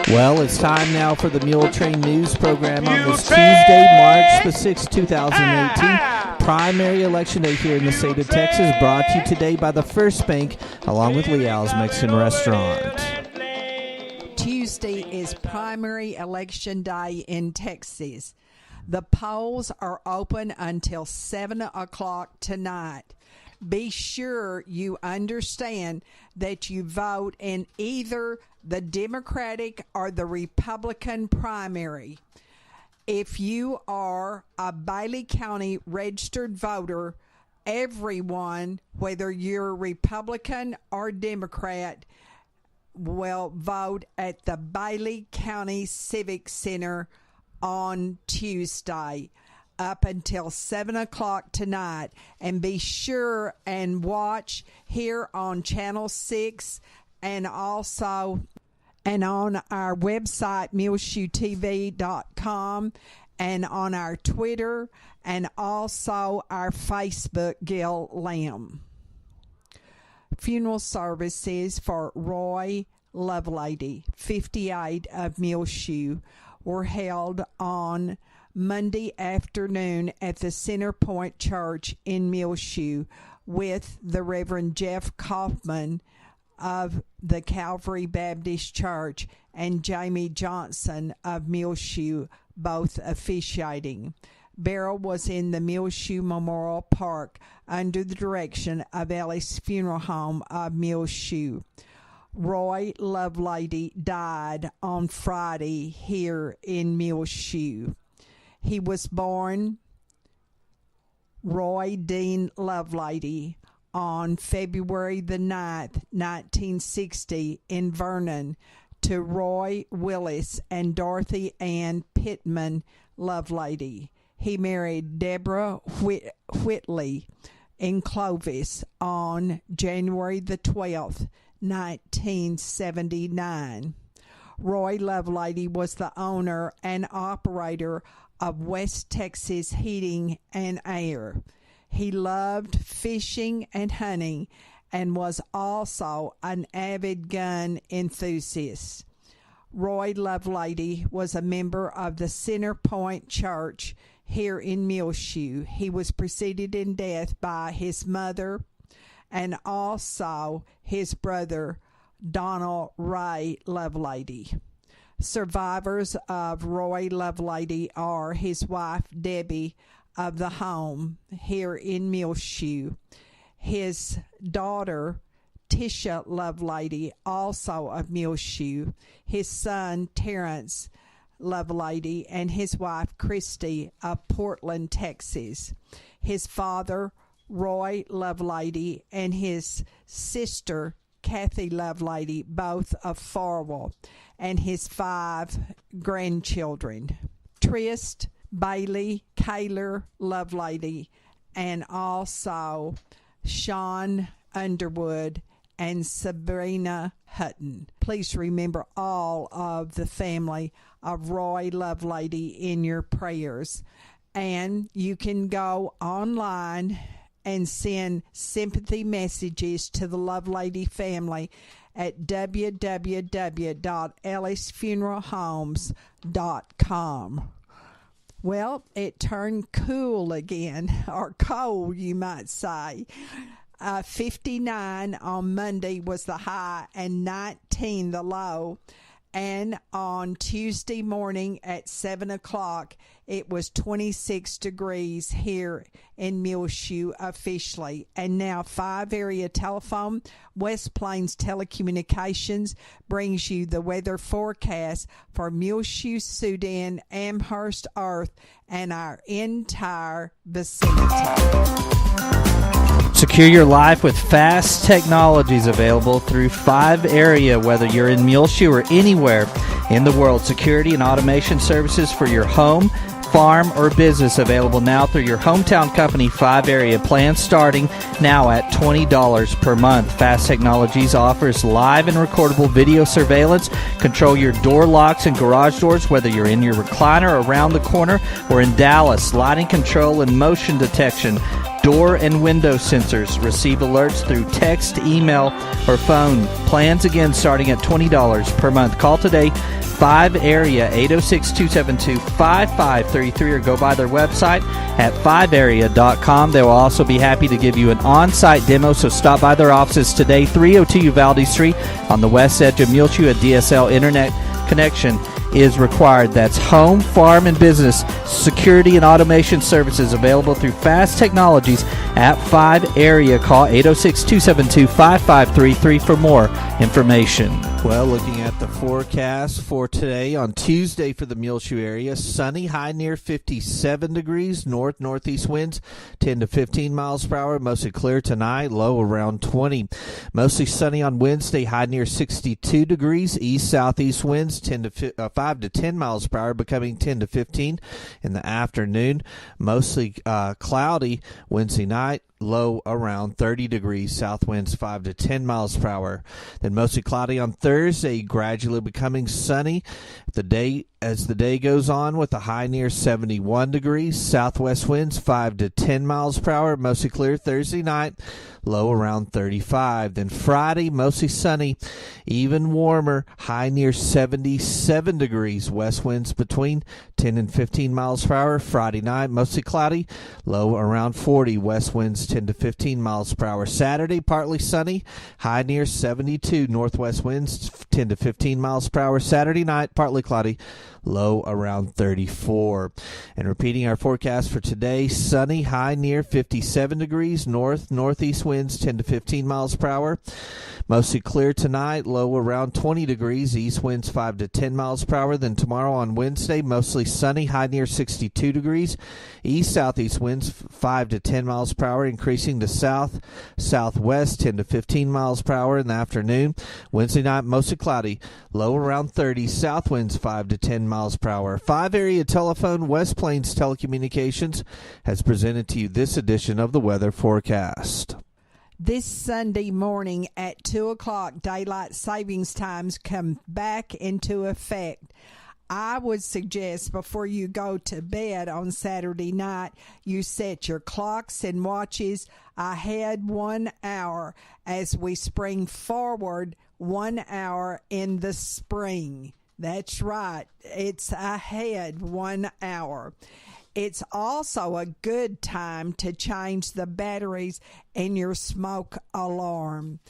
Well, it's time now for the Muletrain News program on this Tuesday, March the 6th, 2018. Primary election day here in the state of Texas, brought to you today by the First Bank, along with Leal's Mexican Restaurant. Tuesday is primary election day in Texas. The polls are open until 7 o'clock tonight. Be sure you understand that you vote in either the Democratic or the Republican primary. If you are a Bailey County registered voter, everyone, whether you're Republican or Democrat, will vote at the Bailey County Civic Center on Tuesday up until 7 o'clock tonight. And be sure and watch here on Channel 6 and also and on our website, muleshoetv.com, and on our Twitter and also our Facebook, Gil Lamb. Funeral services for Roy Lovelady, 58 of Muleshoe, were held on Monday afternoon at the Center Point Church in Muleshoe with the Reverend Jeff Kaufman of the Calvary Baptist Church and Jamie Johnson of Muleshoe, both officiating. Burial was in the Muleshoe Memorial Park under the direction of Ellis Funeral Home of Muleshoe. Roy Lovelady died on Friday here in Muleshoe. He was born Roy Dean Lovelady on February the 9th, 1960 in Vernon to Roy Willis and Dorothy Ann Pittman Lovelady. He married Deborah Whitley in Clovis on January the 12th, 1979. Roy Lovelady was the owner and operator of West Texas Heating and Air. He loved fishing and hunting and was also an avid gun enthusiast. Roy Lovelady was a member of the Center Point Church here in Muleshoe. He was preceded in death by his mother and also his brother, Donald Ray Lovelady. Survivors of Roy Lovelady are his wife, Debbie, of the home here in Muleshoe, his daughter, Tisha Lovelady, also of Muleshoe, his son, Terrence Lovelady, and his wife, Christy, of Portland, Texas, his father, Roy Lovelady, and his sister, Kathy Lovelady, both of Farwell, and his 5 grandchildren, Trist, Bailey, Kaylor Lovelady, and also Sean Underwood and Sabrina Hutton. Please remember all of the family of Roy Lovelady in your prayers. And you can go online and send sympathy messages to the Lovelady family at www.ellisfuneralhomes.com. Well, it turned cool again, or cold, you might say. 59 on Monday was the high and 19 the low. And on Tuesday morning at 7 o'clock, it was 26 degrees here in Muleshoe officially. And now 5 area telephone, West Plains Telecommunications, brings you the weather forecast for Muleshoe, Sudan, Amherst, Earth, and our entire vicinity. Secure your life with fast technologies available through 5 area, whether you're in Muleshoe or anywhere in the world. Security and automation services for your home, farm, or business available now through your hometown company 5 area plan, starting now at $20 per month. Fast Technologies offers live and recordable video surveillance. Control your door locks and garage doors, whether you're in your recliner around the corner or in Dallas. Sliding control and motion detection. door and window sensors. Receive alerts through text, email, or phone. Plans again starting at $20 per month. Call today, 5-AREA, 806-272-5533, or go by their website at 5area.com. They will also be happy to give you an on-site demo, so stop by their offices today, 302 Uvalde Street on the west edge of Muleshoe. A DSL internet connection is required. That's home, farm, and business security and automation services available through Fast Technologies at 5-AREA. Call 806-272-5533 for more information. Well, looking at the forecast for today on Tuesday for the Muleshoe area, sunny, high near 57 degrees, northeast winds 10 to 15 miles per hour, mostly clear tonight, low around 20. Mostly sunny on Wednesday, high near 62 degrees, east-southeast winds 5 to 10 miles per hour, becoming 10 to 15 in the afternoon. Mostly cloudy Wednesday night, low around 30 degrees, south winds 5 to 10 miles per hour. Then mostly cloudy on Thursday, gradually becoming sunny as the day goes on, with a high near 71 degrees, southwest winds 5 to 10 miles per hour, mostly clear Thursday night, low around 35. Then Friday, mostly sunny, even warmer, high near 77 degrees, west winds between 10 and 15 miles per hour. Friday night, mostly cloudy, low around 40, west winds 10 to 15 miles per hour. Saturday, partly sunny, high near 72, northwest winds 10 to 15 miles per hour. Saturday night, partly cloudy, low around 34. And repeating our forecast for today, sunny, high near 57 degrees, northeast winds 10 to 15 miles per hour. Mostly clear tonight, low around 20 degrees, east winds 5 to 10 miles per hour. Then tomorrow on Wednesday, mostly sunny, high near 62 degrees, east-southeast winds 5 to 10 miles per hour, increasing to southwest 10 to 15 miles per hour in the afternoon. Wednesday night, mostly cloudy, low around 30, south winds 5 to 10 miles per hour. 5-AREA telephone, West Plains Telecommunications, has presented to you this edition of the weather forecast. This Sunday morning at 2 o'clock, daylight savings times come back into effect. I would suggest before you go to bed on Saturday night, you set your clocks and watches ahead 1 hour as we spring forward 1 hour in the spring. That's right. It's ahead 1 hour. It's also a good time to change the batteries in your smoke alarm.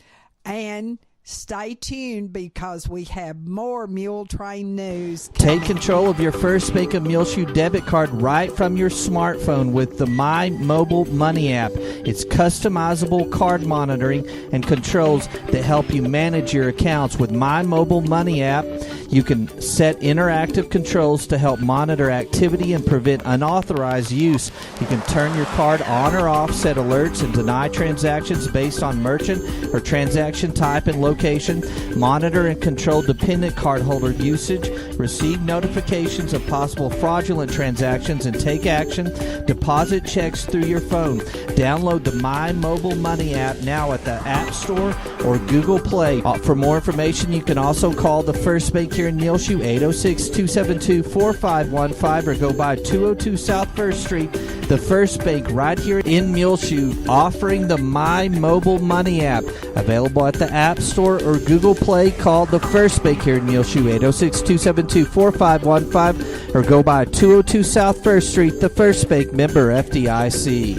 And stay tuned because we have more Muletrain news. Take control of your First Bank of Muleshoe debit card right from your smartphone with the My Mobile Money app. It's customizable card monitoring and controls that help you manage your accounts. With My Mobile Money app, you can set interactive controls to help monitor activity and prevent unauthorized use. You can turn your card on or off, set alerts, and deny transactions based on merchant or transaction type and location, monitor and control dependent cardholder usage, receive notifications of possible fraudulent transactions, and take action, deposit checks through your phone. Download the My Mobile Money app now at the App Store or Google Play. For more information, you can also call the First Bank here in Muleshoe, 806-272-4515, or go by 202 South 1st Street. The First Bank right here in Muleshoe, offering the My Mobile Money app. Available at the App Store or Google Play. Call the First Bank here in Muleshoe, 806-272-4515, or go by 202 South 1st Street. The First Bank, member FDIC.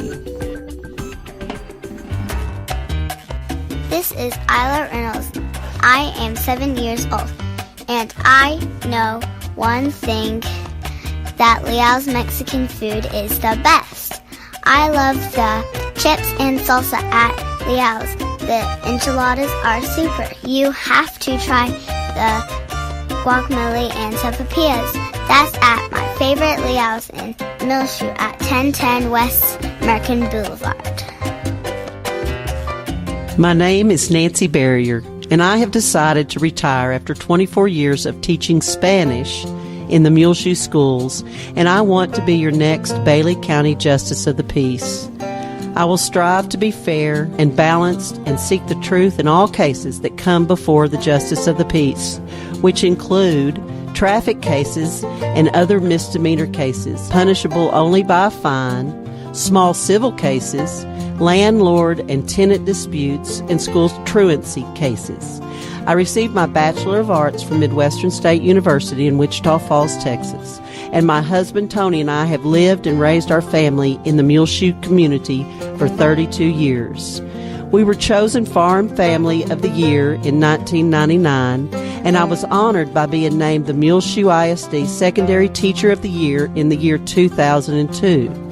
This is Isla Reynolds. I am 7 years old, and I know one thing, that Leal's Mexican food is the best. I love the chips and salsa at Leal's. The enchiladas are super. You have to try the guacamole and sopapillas. That's at my favorite Leal's in Muleshoe at 1010 West American Boulevard. My name is Nancy Barrier, and I have decided to retire after 24 years of teaching Spanish in the Muleshoe schools, and I want to be your next Bailey County Justice of the Peace. I will strive to be fair and balanced and seek the truth in all cases that come before the Justice of the Peace, which include traffic cases and other misdemeanor cases, punishable only by a fine, small civil cases, landlord and tenant disputes, and school truancy cases. I received my Bachelor of Arts from Midwestern State University in Wichita Falls, Texas, and my husband Tony and I have lived and raised our family in the Muleshoe community for 32 years. We were chosen Farm Family of the Year in 1999, and I was honored by being named the Muleshoe ISD Secondary Teacher of the Year in the year 2002.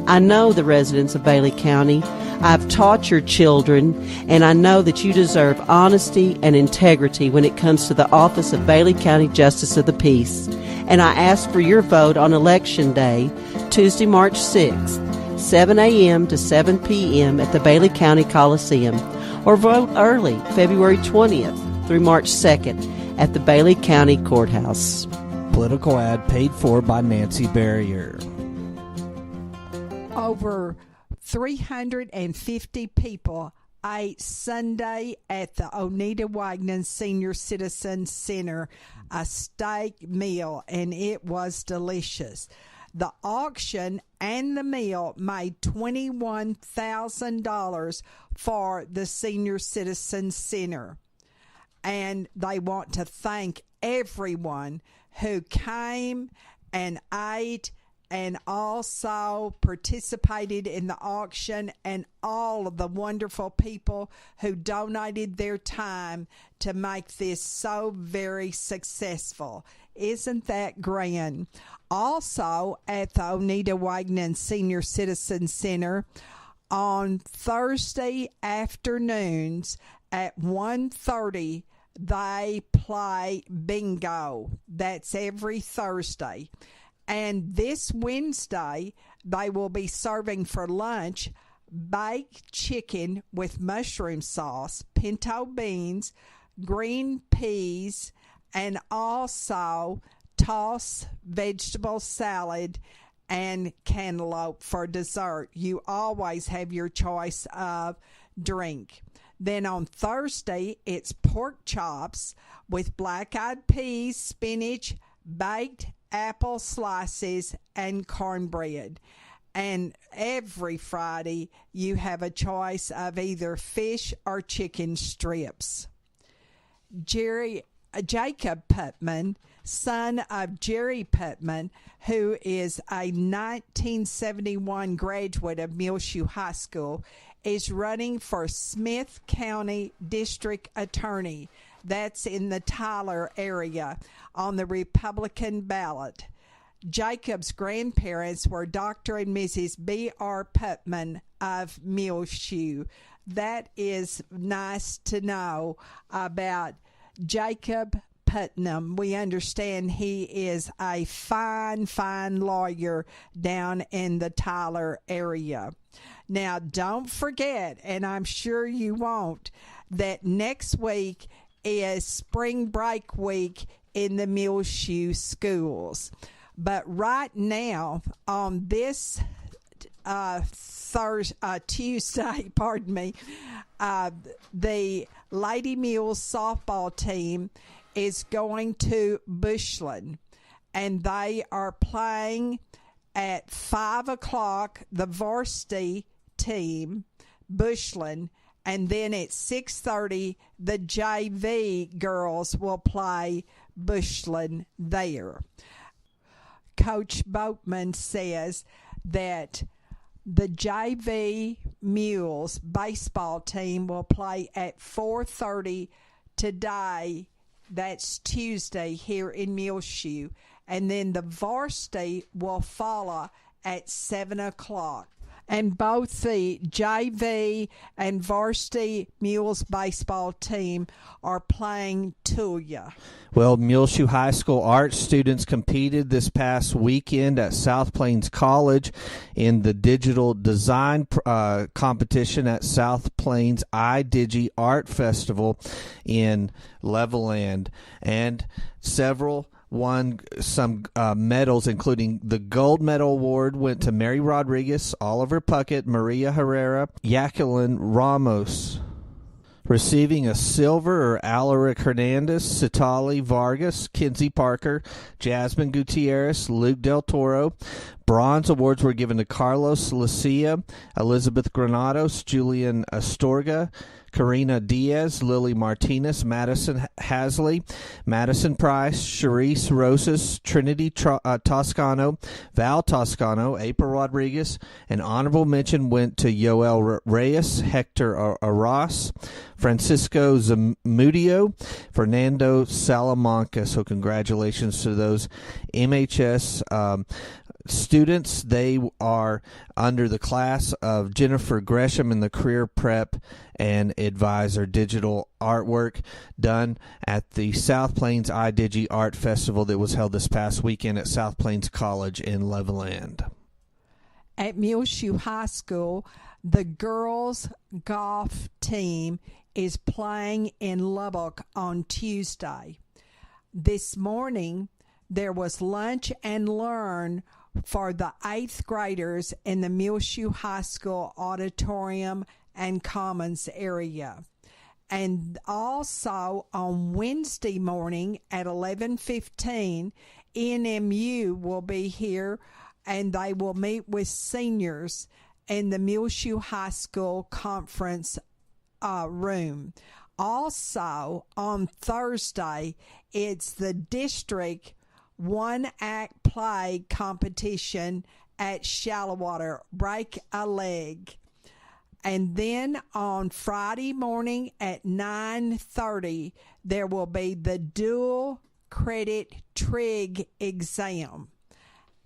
I know the residents of Bailey County. I've taught your children, and I know that you deserve honesty and integrity when it comes to the office of Bailey County Justice of the Peace. And I ask for your vote on Election Day, Tuesday, March 6th, 7 a.m. to 7 p.m. at the Bailey County Coliseum, or vote early, February 20th through March 2nd at the Bailey County Courthouse. Political ad paid for by Nancy Barrier. Over 350 people ate Sunday at the Oneida Wagner Senior Citizen Center a steak meal, and it was delicious. The auction and the meal made $21,000 for the Senior Citizen Center. And they want to thank everyone who came and ate and also participated in the auction, and all of the wonderful people who donated their time to make this so very successful. Isn't that grand? Also at the Oneida Wagner Senior Citizen Center on Thursday afternoons at 1:30, they play bingo. That's every Thursday. And this Wednesday, they will be serving for lunch baked chicken with mushroom sauce, pinto beans, green peas, and also tossed vegetable salad and cantaloupe for dessert. You always have your choice of drink. Then on Thursday, it's pork chops with black-eyed peas, spinach, baked apple slices, and cornbread. And every Friday, you have a choice of either fish or chicken strips. Jacob Putman, son of Jerry Putman, who is a 1971 graduate of Muleshoe High School, is running for Smith County District Attorney. That's in the Tyler area on the Republican ballot. Jacob's grandparents were Dr. and Mrs. B.R. Putman of Muleshoe. That is nice to know about Jacob Putnam. We understand he is a fine lawyer down in the Tyler area. Now, don't forget, and I'm sure you won't, that next week is spring break week in the Muleshoe schools. But right now, on this Tuesday, the Lady Mules softball team is going to Bushland, and they are playing at 5 o'clock, the varsity team, Bushland, and then at 6:30, the JV girls will play Bushland there. Coach Boatman says that the JV Mules baseball team will play at 4:30 today. That's Tuesday here in Muleshoe. And then the varsity will follow at 7 o'clock. And both the JV and varsity Mules baseball team are playing Tulia. Well, Muleshoe High School art students competed this past weekend at South Plains College in the digital design competition at South Plains iDigi Art Festival in Levelland, and several won some medals, including the gold medal award went to Mary Rodriguez, Oliver Puckett, Maria Herrera, Jacqueline Ramos. Receiving a silver or Alaric Hernandez, Citali Vargas, Kinsey Parker, Jasmine Gutierrez, Luke Del Toro. Bronze awards were given to Carlos Lucia, Elizabeth Granados, Julian Astorga, Karina Diaz, Lily Martinez, Madison Hasley, Madison Price, Charisse Rosas, Trinity Toscano, Val Toscano, April Rodriguez. An honorable mention went to Yoel Reyes, Hector Arras, Francisco Zamudio, Fernando Salamanca. So congratulations to those MHS students. They are under the class of Jennifer Gresham in the Career Prep and Advisor digital artwork done at the South Plains iDigi Art Festival that was held this past weekend at South Plains College in Levelland. At Muleshoe High School, the girls' golf team is playing in Lubbock on Tuesday. This morning, there was lunch and learn for the 8th graders in the Muleshoe High School auditorium and commons area. And also on Wednesday morning at 11:15, NMU will be here and they will meet with seniors in the Muleshoe High School conference room. Also on Thursday, it's the district one-act play competition at Shallowater, Break a Leg. And then on Friday morning at 9:30, there will be the dual credit trig exam.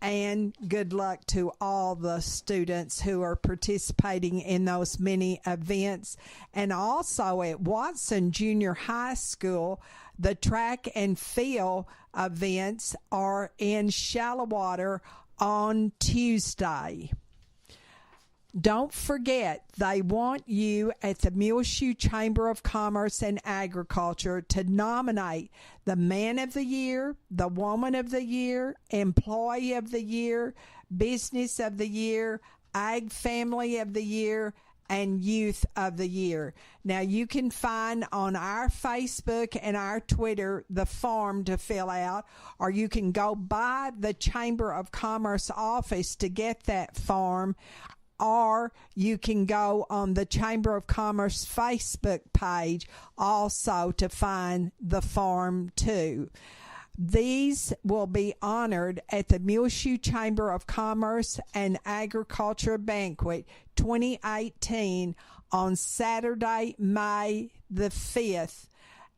And good luck to all the students who are participating in those many events. And also at Watson Junior High School, the track and field events are in Shallowater on Tuesday. Don't forget, they want you at the Muleshoe Chamber of Commerce and Agriculture to nominate the Man of the Year, the Woman of the Year, Employee of the Year, Business of the Year, Ag Family of the Year, and Youth of the Year. Now, you can find on our Facebook and our Twitter the form to fill out, or you can go by the Chamber of Commerce office to get that form, or you can go on the Chamber of Commerce Facebook page also to find the form too. These will be honored at the Muleshoe Chamber of Commerce and Agriculture Banquet 2018 on Saturday, May the 5th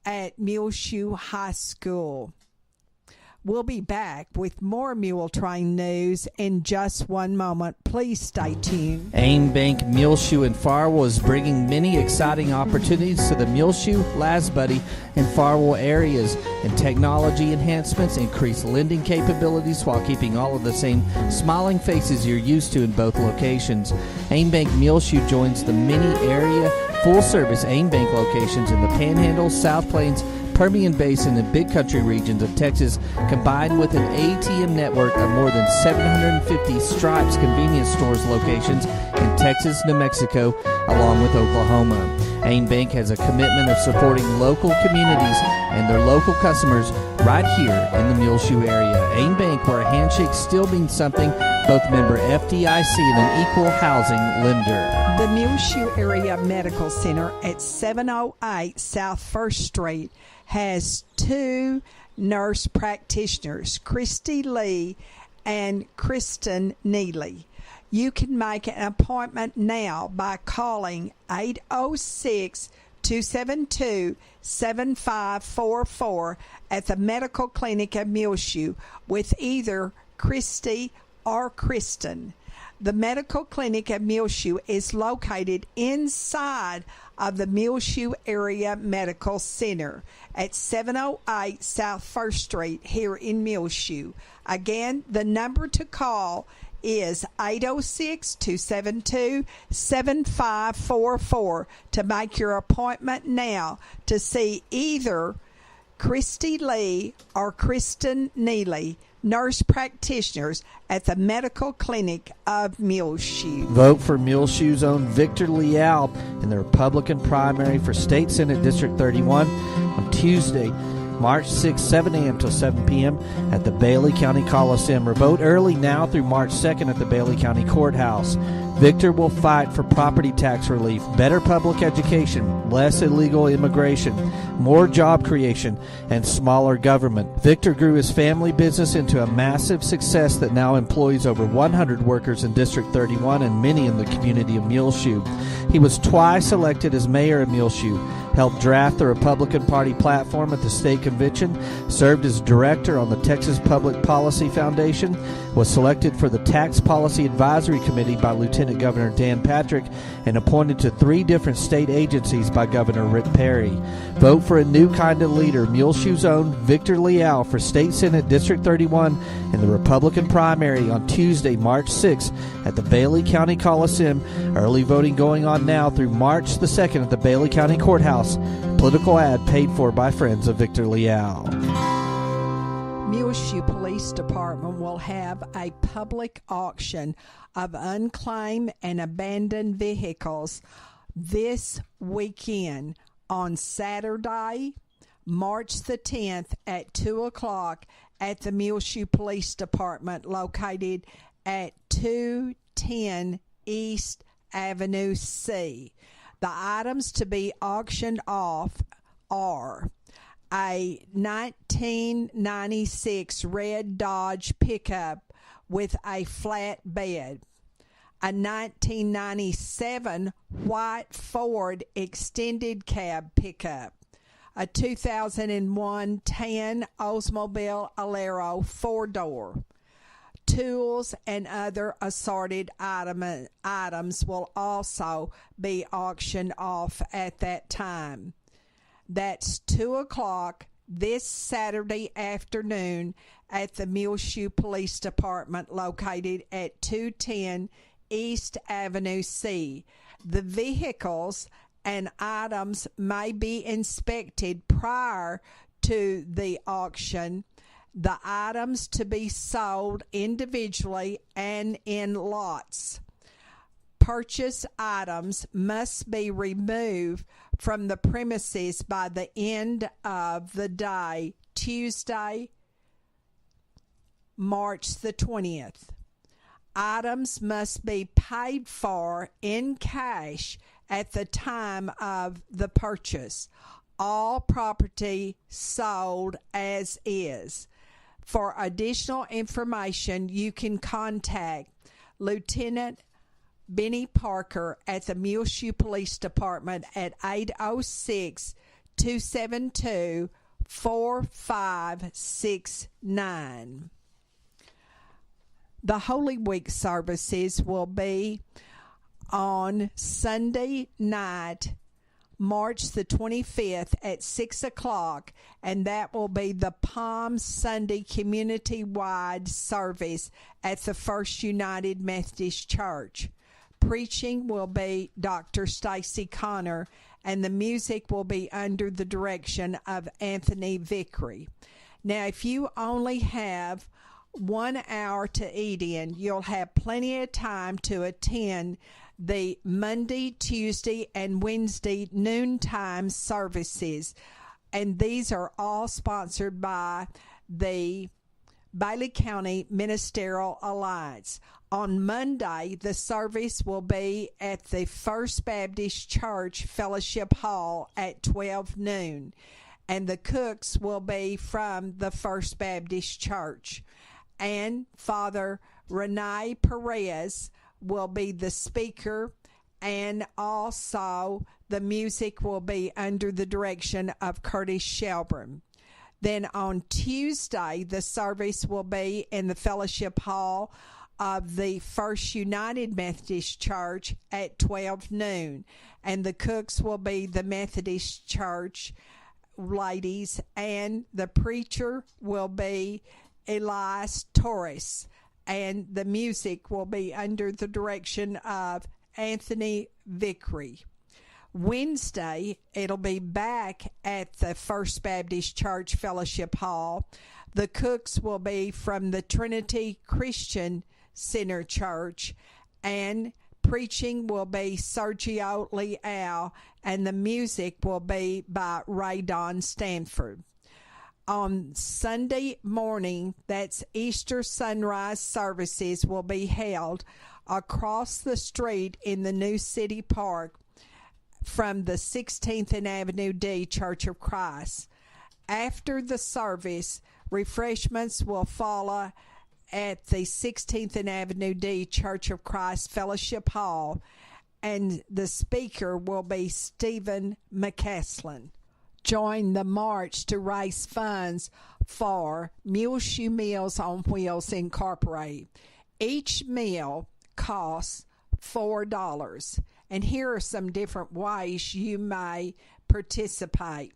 at Muleshoe High School. We'll be back with more Muletrain news in just one moment. Please stay tuned. AIM Bank Muleshoe and Farwell is bringing many exciting opportunities to the Muleshoe, Lasbuddy, and Farwell areas, and technology enhancements increase lending capabilities while keeping all of the same smiling faces you're used to in both locations. AIM Bank Muleshoe joins the many area full-service AIM Bank locations in the Panhandle, South Plains, Permian Basin, and Big Country regions of Texas, combined with an ATM network of more than 750 Stripes convenience stores locations in Texas, New Mexico, along with Oklahoma. AIM Bank has a commitment of supporting local communities and their local customers right here in the Muleshoe area. AIM Bank, where a handshake still means something, both member FDIC and an equal housing lender. The Muleshoe Area Medical Center at 708 South 1st Street has 2 nurse practitioners, Christy Lee and Kristen Neely. You can make an appointment now by calling 806-272-7544 at the Medical Clinic of Muleshoe with either Christy or Kristen. The Medical Clinic of Muleshoe is located inside of the Muleshoe Area Medical Center at 708 South 1st Street here in Muleshoe. Again, the number to call is 806-272-7544 to make your appointment now to see either Christy Lee or Kristen Neely, nurse practitioners at the Medical Clinic of Muleshoe. Vote for Muleshoe's own Victor Leal in the Republican primary for State Senate District 31 on Tuesday. March 6, 7 a.m. till 7 p.m. at the Bailey County Coliseum, or vote early now through March 2nd at the Bailey County Courthouse. Victor will fight for property tax relief, better public education, less illegal immigration, more job creation, and smaller government. Victor grew his family business into a massive success that now employs over 100 workers in District 31 and many in the community of Muleshoe. He was twice elected as mayor of Muleshoe, helped draft the Republican Party platform at the state convention, served as director on the Texas Public Policy Foundation, was selected for the Tax Policy Advisory Committee by Lieutenant Governor Dan Patrick, and appointed to 3 different state agencies by Governor Rick Perry. Vote for a new kind of leader, Muleshoe's own Victor Leal, for State Senate District 31 in the Republican primary on Tuesday, March 6th at the Bailey County Coliseum. Early voting going on now through March the 2nd at the Bailey County Courthouse. Political ad paid for by friends of Victor Leal. Muleshoe Police Department will have a public auction of unclaimed and abandoned vehicles this weekend on Saturday, March the 10th at 2 o'clock at the Muleshoe Police Department located at 210 East Avenue C. The items to be auctioned off are a 1996 red Dodge pickup with a flat bed, a 1997 white Ford extended cab pickup, a 2001 tan Oldsmobile Alero 4-door. Tools and other assorted items will also be auctioned off at that time. That's 2 o'clock this Saturday afternoon at the Muleshoe Police Department located at 210 East Avenue C. The vehicles and items may be inspected prior to the auction. The items to be sold individually and in lots. Purchase items must be removed from the premises by the end of the day, Tuesday, March the 20th. Items must be paid for in cash at the time of the purchase. All property sold as is. For additional information, you can contact Lieutenant Benny Parker at the Muleshoe Police Department at 806-272-4569. The Holy Week services will be on Sunday night, March the 25th at 6 o'clock, and that will be the Palm Sunday community-wide service at the First United Methodist Church. Preaching will be Dr. Stacy Connor, and the music will be under the direction of Anthony Vickery. Now, if you only have 1 hour to eat in, you'll have plenty of time to attend the Monday, Tuesday, and Wednesday noontime services. And these are all sponsored by the Bailey County Ministerial Alliance. On Monday, the service will be at the First Baptist Church Fellowship Hall at 12 noon. And the cooks will be from the First Baptist Church. And Father Rene Perez will be the speaker, and also the music will be under the direction of Curtis Shelburne. Then on Tuesday, the service will be in the Fellowship Hall of the First United Methodist Church at 12 noon. And the cooks will be the Methodist Church ladies, and the preacher will be Elias Torres. And the music will be under the direction of Anthony Vickery. Wednesday, it'll be back at the First Baptist Church Fellowship Hall. The cooks will be from the Trinity Christian Center Church, and preaching will be Sergio Leal, and the music will be by Ray Don Stanford. On Sunday morning, that's Easter sunrise services, will be held across the street in the New City Park from the 16th and Avenue D Church of Christ. After the service, refreshments will follow at the 16th and Avenue D Church of Christ Fellowship Hall, and the speaker will be Stephen McCaslin. Join the march to raise funds for Muleshoe Meals on Wheels Incorporated. Each meal costs $4. And here are some different ways you may participate.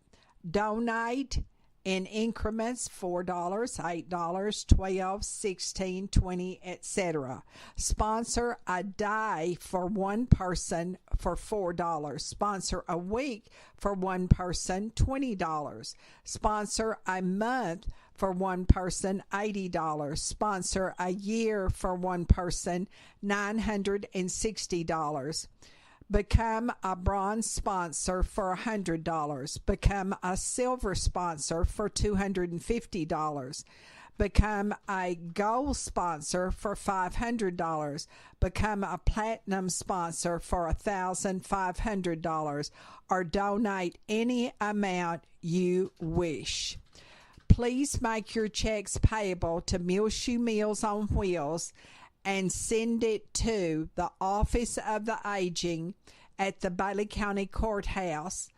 Donate in increments: $4, $8, $12, $16, $20, etc. Sponsor a day for one person for $4. Sponsor a week for one person, $20. Sponsor a month for one person, $80. Sponsor a year for one person, $960. Become a bronze sponsor for $100. Become a silver sponsor for $250. Become a gold sponsor for $500. Become a platinum sponsor for $1,500, or donate any amount you wish. Please make your checks payable to Muleshoe Meals on Wheels and send it to the Office of the Aging at the Bailey County Courthouse,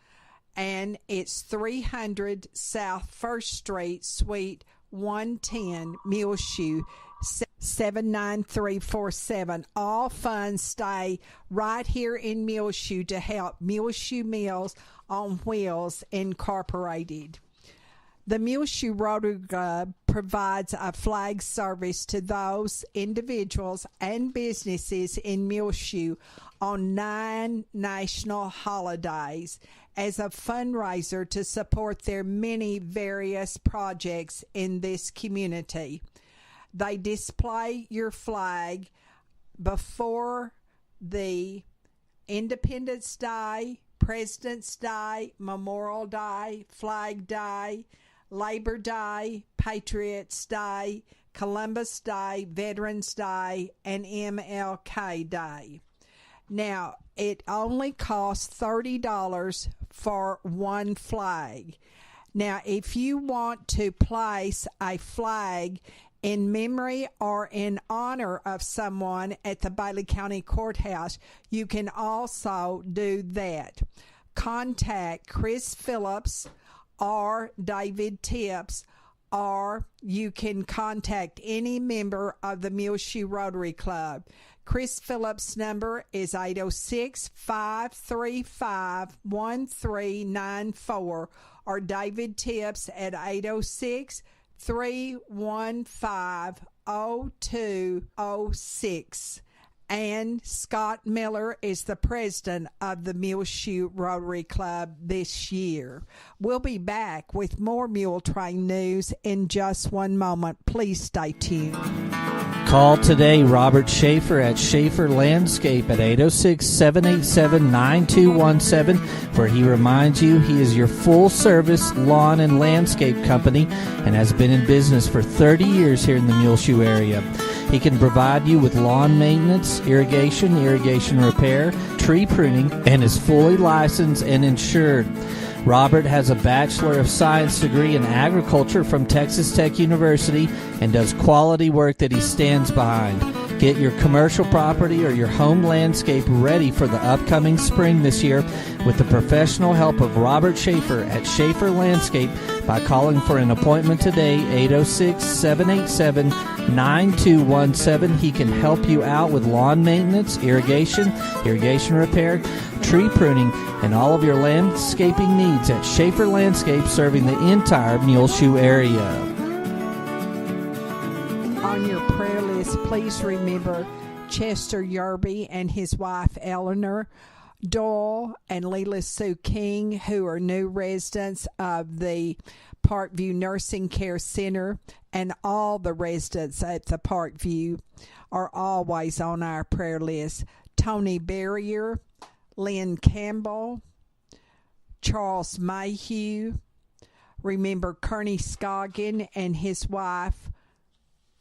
and it's 300 South 1st Street, Suite 110, Muleshoe, 79347. All funds stay right here in Muleshoe to help Muleshoe Meals on Wheels Incorporated. The Muleshoe Rotary Club provides a flag service to those individuals and businesses in Muleshoe on 9 national holidays as a fundraiser to support their many various projects in this community. They display your flag before the Independence Day, President's Day, Memorial Day, Flag Day, Labor Day, Patriots Day, Columbus Day, Veterans Day, and MLK Day. Now, it only costs $30 for one flag. Now, if you want to place a flag in memory or in honor of someone at the Bailey County Courthouse, you can also do that. Contact Chris Phillips or David Tips, or you can contact any member of the Muleshoe Rotary Club. Chris Phillips' number is 806-535-1394, or David Tips at 806-315-0206. And Scott Miller is the president of the Muleshoe Rotary Club this year. We'll be back with more Muletrain news in just one moment. Please stay tuned. Call today Robert Schaefer at Schaefer Landscape at 806-787-9217, where he reminds you he is your full-service lawn and landscape company and has been in business for 30 years here in the Muleshoe area. He can provide you with lawn maintenance, irrigation repair, tree pruning, and is fully licensed and insured. Robert has a Bachelor of Science degree in agriculture from Texas Tech University and does quality work that he stands behind. Get your commercial property or your home landscape ready for the upcoming spring this year with the professional help of Robert Schaefer at Schaefer Landscape by calling for an appointment today, 806-787-9217. He can help you out with lawn maintenance, irrigation repair, tree pruning, and all of your landscaping needs at Schaefer Landscape, serving the entire Muleshoe area. On your prayer list, please remember Chester Yerby and his wife Eleanor Doyle and Leela Sue King, who are new residents of the Parkview Nursing Care Center, and all the residents at the Parkview are always on our prayer list. Tony Barrier, Lynn Campbell, Charles Mayhew, Remember Kearney Scoggin and his wife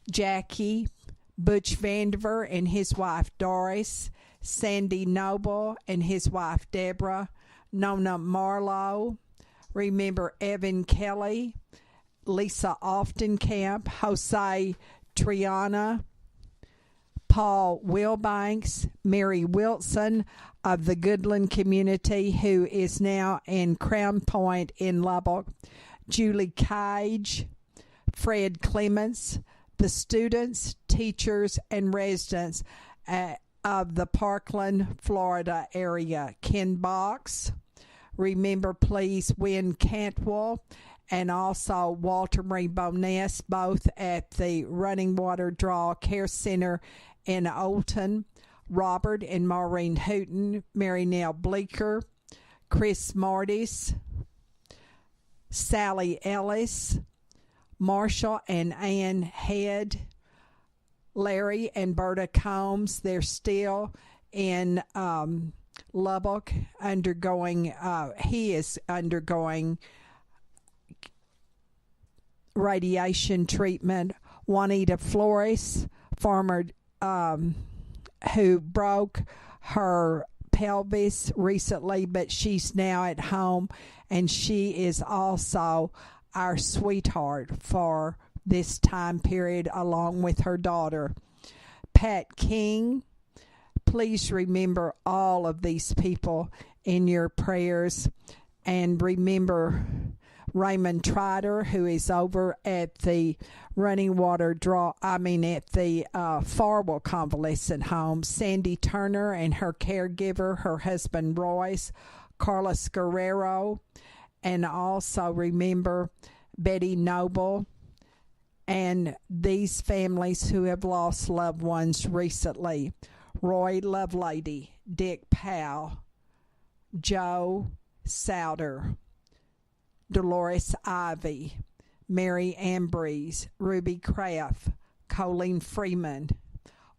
Jackie, Butch Vandiver and his wife Doris, Sandy Noble and his wife Deborah, Nona Marlowe. Remember Evan Kelly, Lisa Oftencamp, Jose Triana, Paul Wilbanks, Mary Wilson of the Goodland community, who is now in Crown Point in Lubbock, Julie Cage, Fred Clements, the students, teachers, and residents of the Parkland, Florida area, Ken Box. Remember, please, Wynn Cantwell, and also Walter Marie Boness, both at the Running Water Draw Care Center in Olton, Robert and Maureen Hooten, Mary Nell Bleeker, Chris Martis, Sally Ellis, Marshall and Ann Head, Larry and Berta Combs. They're still in Lubbock he is undergoing radiation treatment. Juanita Flores, farmer who broke her pelvis recently, but she's now at home, and she is also our sweetheart for this time period, along with her daughter. Pat King, please remember all of these people in your prayers, and remember Raymond Trotter, who is over at the at the Farwell Convalescent Home, Sandy Turner and her caregiver, her husband Royce, Carlos Guerrero, and also remember Betty Noble and these families who have lost loved ones recently: Roy Lovelady, Dick Powell, Joe Souter, Dolores Ivy, Mary Ambrose, Ruby Kraft, Colleen Freeman,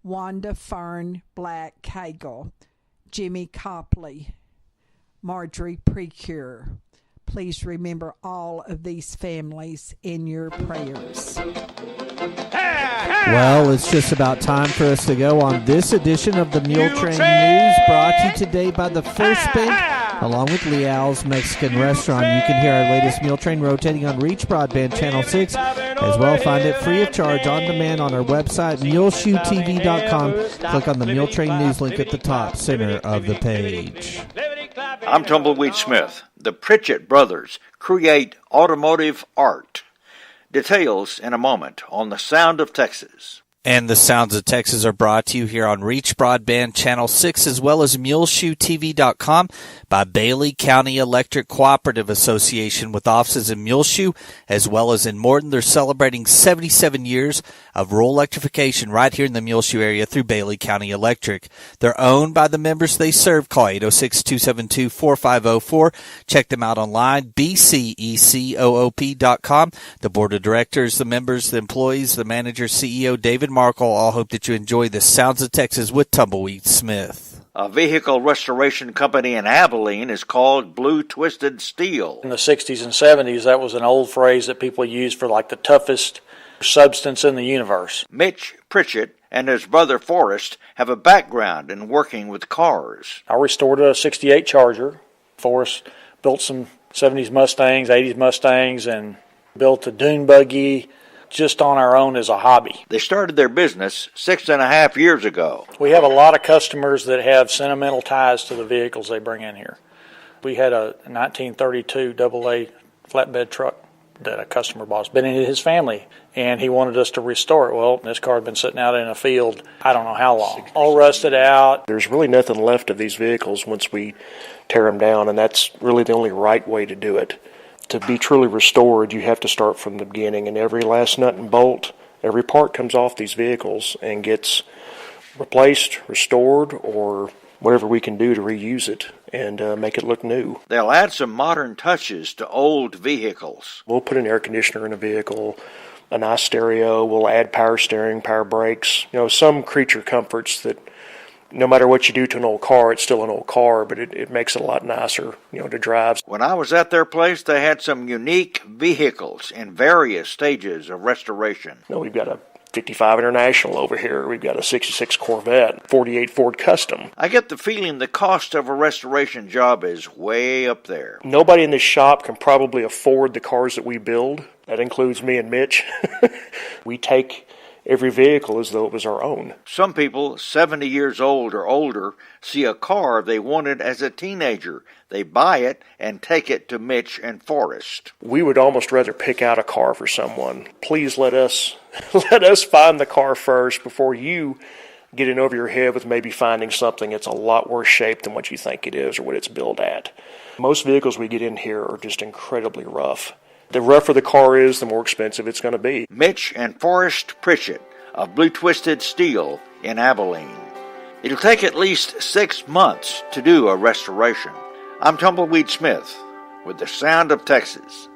Wanda Fern Black Cagle, Jimmy Copley, Marjorie Precure. Please remember all of these families in your prayers. Well, it's just about time for us to go on this edition of the Muletrain News, brought to you today by the First Bank, along with Leal's Mexican Restaurant. You can hear our latest Muletrain rotating on Reach Broadband Channel 6. As well, find it free of charge on demand on our website, muleshoetv.com. Click on the Muletrain News link at the top center of the page. I'm Tumbleweed Smith. The Pritchett brothers create automotive art. Details in a moment on The Sound of Texas. And the Sounds of Texas are brought to you here on Reach Broadband Channel 6, as well as MuleshoeTV.com by Bailey County Electric Cooperative Association, with offices in Muleshoe as well as in Morton. They're celebrating 77 years of rural electrification right here in the Muleshoe area through Bailey County Electric. They're owned by the members they serve. Call 806-272-4504. Check them out online, bcecoop.com. The board of directors, the members, the employees, the manager, CEO, David Markle, all hope that you enjoy the Sounds of Texas with Tumbleweed Smith. A vehicle restoration company in Abilene is called Blue Twisted Steel. In the 60s and 70s, that was an old phrase that people used for like the toughest substance in the universe. Mitch Pritchett and his brother Forrest have a background in working with cars. I restored a 68 Charger. Forrest built some 70s Mustangs, 80s Mustangs, and built a dune buggy just on our own as a hobby. They started their business 6.5 years ago. We have a lot of customers that have sentimental ties to the vehicles they bring in here. We had a 1932 AA flatbed truck that a customer bought. It's been in his family, and he wanted us to restore it. Well, this car had been sitting out in a field I don't know how long. All rusted out. There's really nothing left of these vehicles once we tear them down, and that's really the only right way to do it. To be truly restored, you have to start from the beginning, and every last nut and bolt, every part comes off these vehicles and gets replaced, restored, or whatever we can do to reuse it and make it look new. They'll add some modern touches to old vehicles. We'll put an air conditioner in a vehicle, a nice stereo, we'll add power steering, power brakes, some creature comforts that No matter what you do to an old car, it's still an old car, but it makes it a lot nicer, to drive. When I was at their place, they had some unique vehicles in various stages of restoration. We've got a 55 International over here. We've got a 66 Corvette, 48 Ford Custom. I get the feeling the cost of a restoration job is way up there. Nobody in this shop can probably afford the cars that we build. That includes me and Mitch. We take every vehicle as though it was our own. Some people, 70 years old or older, see a car they wanted as a teenager. They buy it and take it to Mitch and Forrest. We would almost rather pick out a car for someone. Please let us find the car first before you get in over your head with maybe finding something that's a lot worse shape than what you think it is or what it's built at. Most vehicles we get in here are just incredibly rough. The rougher the car is, the more expensive it's going to be. Mitch and Forrest Pritchett of Blue Twisted Steel in Abilene. It'll take at least 6 months to do a restoration. I'm Tumbleweed Smith with the Sound of Texas.